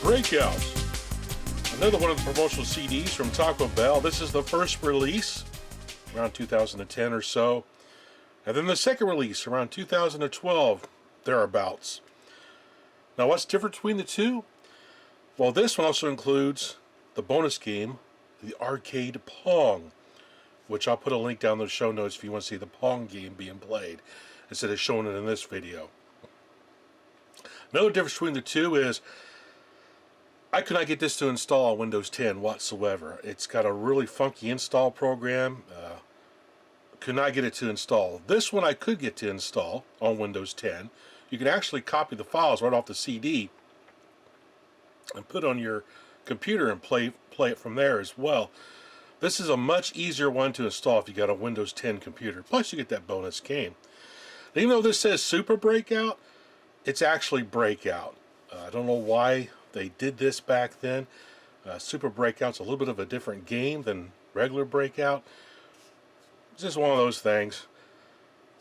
Breakout. Another one of the promotional CDs from Taco Bell. This is the first release, around 2010 or so. And then the second release, around 2012, thereabouts. Now, what's different between the two? Well, this one also includes the bonus game, the arcade Pong, which I'll put a link down in the show notes if you want to see the Pong game being played, instead of showing it in this video. Another difference between the two is I could not get this to install on Windows 10 whatsoever. It's got a really funky install program. Could not get it to install. This one I could get to install on Windows 10. You can actually copy the files right off the CD and put on your computer and play it from there as well. This is a much easier one to install if you got a Windows 10 computer. Plus you get that bonus game. And even though this says Super Breakout, it's actually Breakout. I don't know why they did this back then. Super Breakout's a little bit of a different game than regular Breakout. It's just one of those things.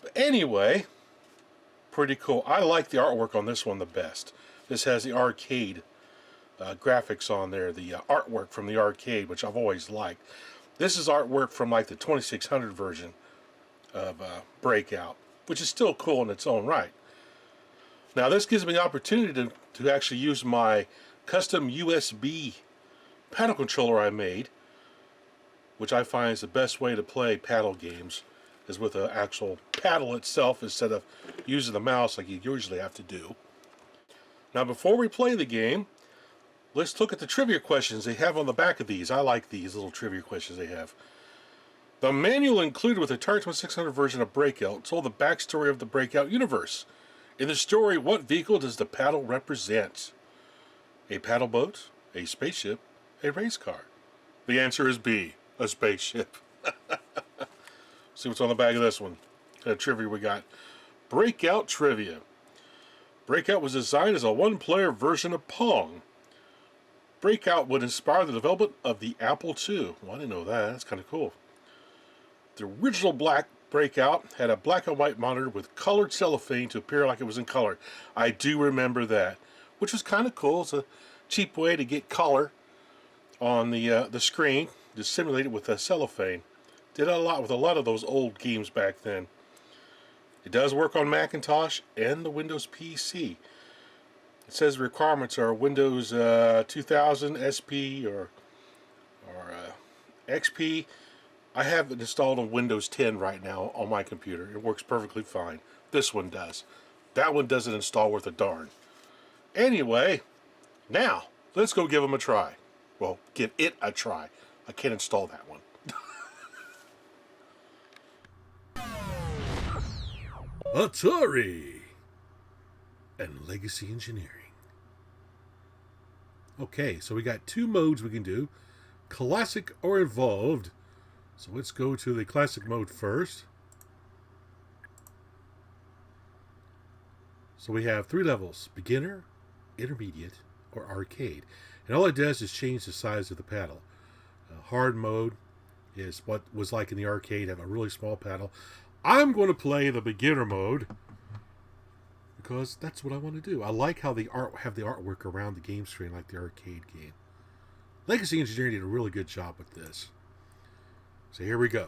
But anyway, pretty cool. I like the artwork on this one the best. This has the arcade graphics on there, the artwork from the arcade, which I've always liked. This is artwork from like the 2600 version of Breakout, which is still cool in its own right. Now this gives me the opportunity to actually use my custom USB paddle controller I made, which I find is the best way to play paddle games, is with an actual paddle itself instead of using the mouse like you usually have to do. Now before we play the game, let's look at the trivia questions they have on the back of these. I like these little trivia questions they have. The manual included with the Atari 2600 version of Breakout told the backstory of the Breakout universe. In the story, what vehicle does the paddle represent? A paddle boat, a spaceship, a race car? The answer is B, a spaceship. See what's on the back of this one. What kind of trivia we got? Breakout trivia. Breakout was designed as a one-player version of Pong. Breakout would inspire the development of the Apple II. Well, I didn't know that. That's kind of cool. The original black Breakout had a black and white monitor with colored cellophane to appear like it was in color. I do remember that, which was kind of cool. It's a cheap way to get color on the screen, to simulate it with a cellophane. Did a lot with a lot of those old games back then. It does work on Macintosh and the Windows PC. It says the requirements are Windows 2000 SP or XP. I have it installed on Windows 10 right now on my computer. It works perfectly fine. This one does. That one doesn't install worth a darn. Anyway, now let's go give them a try. Well, give it a try. I can't install that one. Atari and Legacy Engineering. Okay, so we got two modes we can do. Classic or Evolved. So let's go to the classic mode first. So we have three levels: beginner, intermediate, or arcade. And all it does is change the size of the paddle. Hard mode is what was like in the arcade, have a really small paddle. I'm going to play the beginner mode because that's what I want to do. I like how the artwork around the game screen like the arcade game. Legacy Engineering did a really good job with this. So here we go.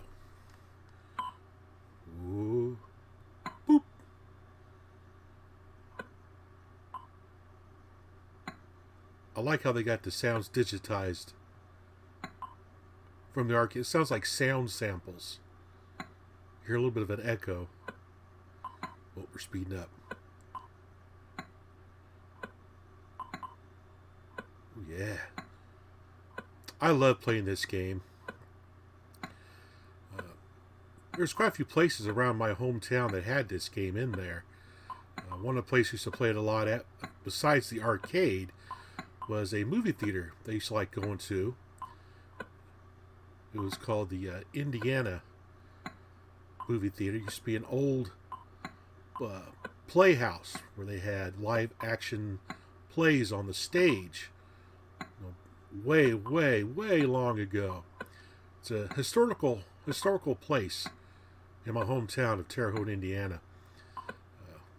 Ooh. Boop. I like how they got the sounds digitized from the arcade. It sounds like sound samples. You hear a little bit of an echo. Oh, we're speeding up. Oh, yeah. I love playing this game. There's quite a few places around my hometown that had this game in there. One of the places I used to play it a lot at, besides the arcade, was a movie theater they used to like going to. It was called the Indiana movie theater. It used to be an old playhouse where they had live action plays on the stage. Way, way, way long ago. It's a historical place in my hometown of Terre Haute, Indiana.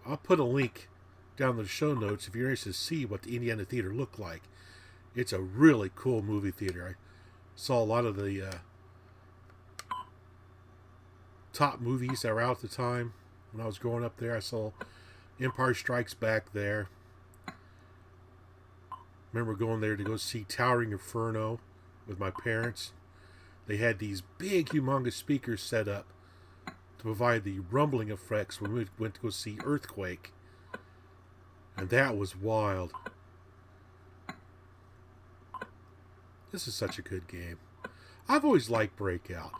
I'll put a link down in the show notes if you're interested to see what the Indiana Theater looked like. It's a really cool movie theater. I saw a lot of the top movies that were out at the time. When I was growing up there, I saw Empire Strikes Back there. Remember going there to go see Towering Inferno with my parents. They had these big, humongous speakers set up to provide the rumbling effects when we went to go see Earthquake. And that was wild. This is such a good game. I've always liked Breakout.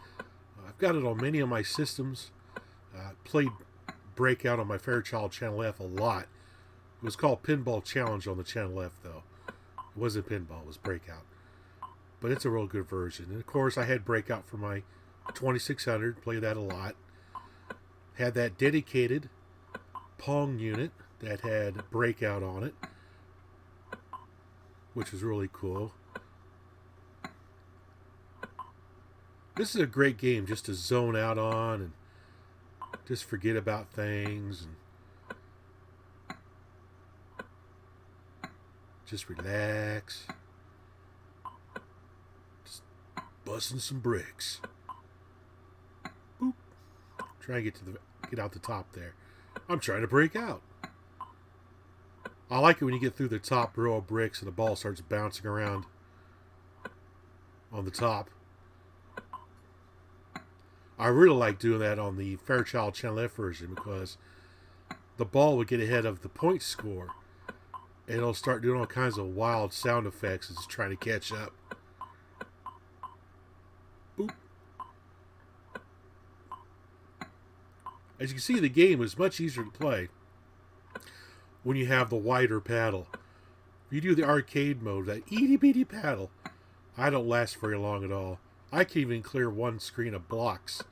I've got it on many of my systems. Played Breakout on my Fairchild Channel F a lot. It was called Pinball Challenge on the Channel F, though. It wasn't pinball, it was Breakout. But it's a real good version. And of course, I had Breakout for my 2600. Played that a lot. Had that dedicated Pong unit that had Breakout on it, which was really cool. This is a great game just to zone out on and just forget about things and just relax. Just busting some bricks. Boop. Try and get out the top there. I'm trying to break out. I like it when you get through the top row of bricks and the ball starts bouncing around on the top. I really like doing that on the Fairchild Channel F version because the ball would get ahead of the point score and it'll start doing all kinds of wild sound effects as it's trying to catch up. Boop. As you can see, the game is much easier to play when you have the wider paddle. If you do the arcade mode, that itty bitty paddle, I don't last very long at all. I can even clear one screen of blocks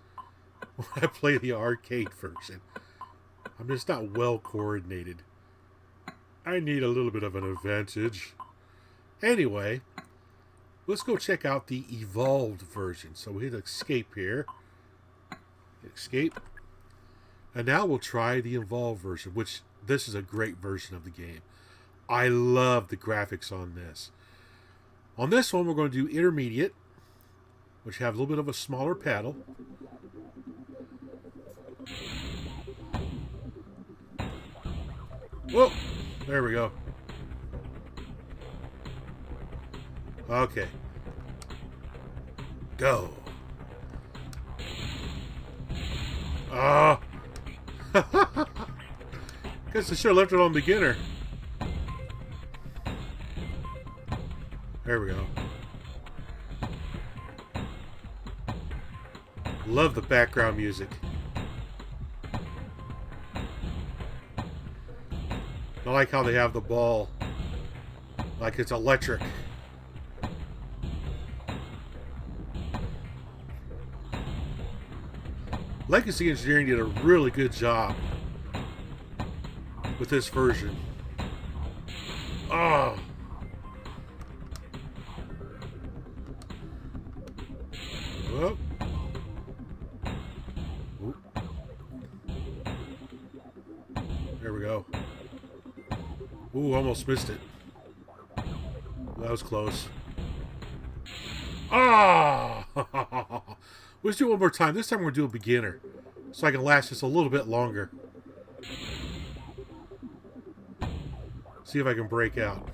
when I play the arcade version. I'm just not well coordinated. I need a little bit of an advantage. Anyway, let's go check out the evolved version. So we hit escape here. Escape. And now we'll try the evolved version, which this is a great version of the game. I love the graphics on this. On this one, we're going to do intermediate, which have a little bit of a smaller paddle. Whoa! There we go. Okay. Go. Ah! Guess I should have left it on beginner. There we go. Love the background music. I like how they have the ball like it's electric. Legacy Engineering did a really good job with this version. Oh. Whoop. Whoop. There we go. Ooh, almost missed it. That was close. Ah! Let's do it one more time. This time we're going to do a beginner, so I can last just a little bit longer. See if I can break out.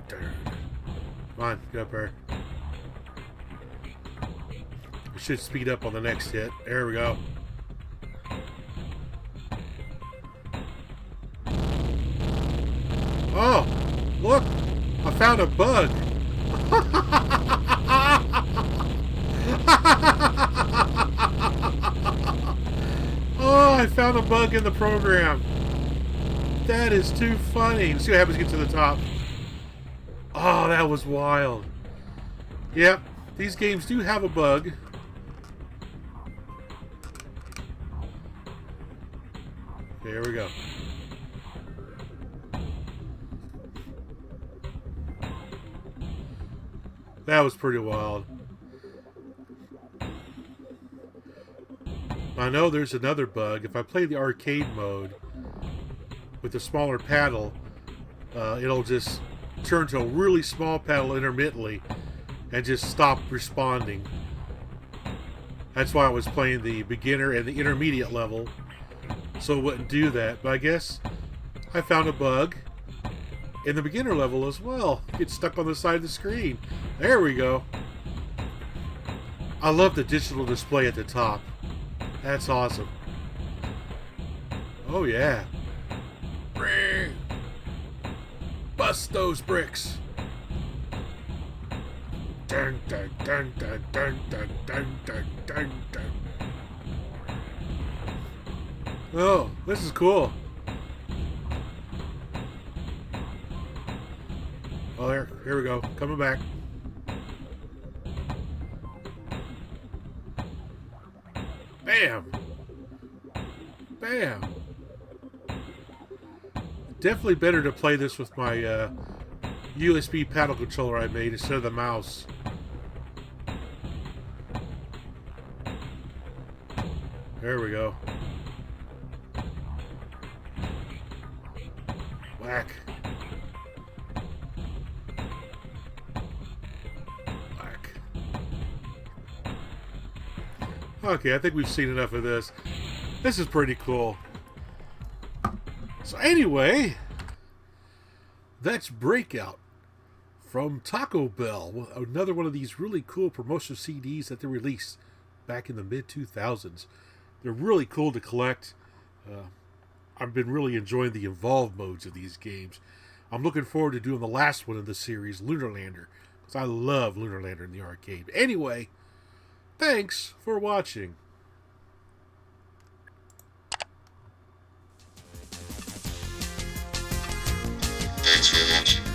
Come on, get up there. It should speed up on the next hit. There we go. Oh, look! I found a bug. Oh, I found a bug in the program. That is too funny. Let's see what happens when we get to the top. Oh, that was wild. Yep, these games do have a bug. There we go. That was pretty wild. I know there's another bug. If I play the arcade mode with the smaller paddle, it'll just turn to a really small paddle intermittently and just stop responding. That's why I was playing the beginner and the intermediate level, so it wouldn't do that. But I guess I found a bug in the beginner level as well. Get stuck on the side of the screen. There we go. I love the digital display at the top. That's awesome. Oh yeah. Bust those bricks. Dun, dun, dun, dun, dun, dun, dun, dun, dun, dun. Oh, this is cool. Oh, here we go. Coming back. Bam! Bam! Definitely better to play this with my USB paddle controller I made instead of the mouse. There we go. Whack. Whack. Okay, I think we've seen enough of this. This is pretty cool. So anyway, that's Breakout from Taco Bell. Another one of these really cool promotional CDs that they released back in the mid-2000s. They're really cool to collect. I've been really enjoying the involved modes of these games. I'm looking forward to doing the last one in the series, Lunar Lander, because I love Lunar Lander in the arcade. Anyway, thanks for watching. Thanks for watching.